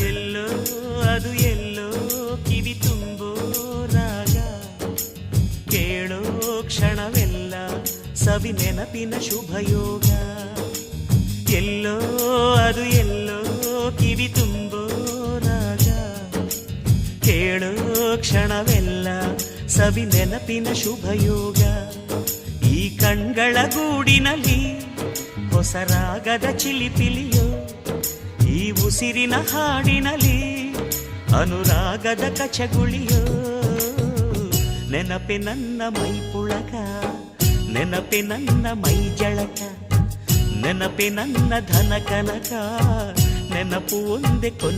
ಎಲ್ಲೋ ಅದು ಎಲ್ಲೋ ಕಿವಿ ತುಂಬೋ ರಾಗ, ಕೇಳೋ ಕ್ಷಣವೆಲ್ಲ ಸವಿ ನೆನಪಿನ ಶುಭಯೋಗ. ಎಲ್ಲೋ ಅದು ಎಲ್ಲೋ ಕಿವಿ ತುಂಬೋ ರಾಗ, ಕೇಳೋ ಕ್ಷಣವೆಲ್ಲ ಸವಿ ನೆನಪಿನ ಶುಭಯೋಗ. ಈ ಕಣ್ಗಳ ಗೂಡಿನಲ್ಲಿ ಹೊಸ ರಾಗದ ಚಿಲಿಪಿಲಿಯೋ, ಈ ಉಸಿರಿನ ಹಾಡಿನಲ್ಲಿ ಅನುರಾಗದ ಕಚಗುಳಿಯೋ. ನೆನಪೆ ನನ್ನ ಮೈ ಪುಳಕ, ನೆನಪೆ ನನ್ನ ಮೈ ಜಳಕ, ನೆನಪೆ ನನ್ನ ಧನ ಕನಕ, ನೆನಪು ಒಂದೇ ಕೊನೆ.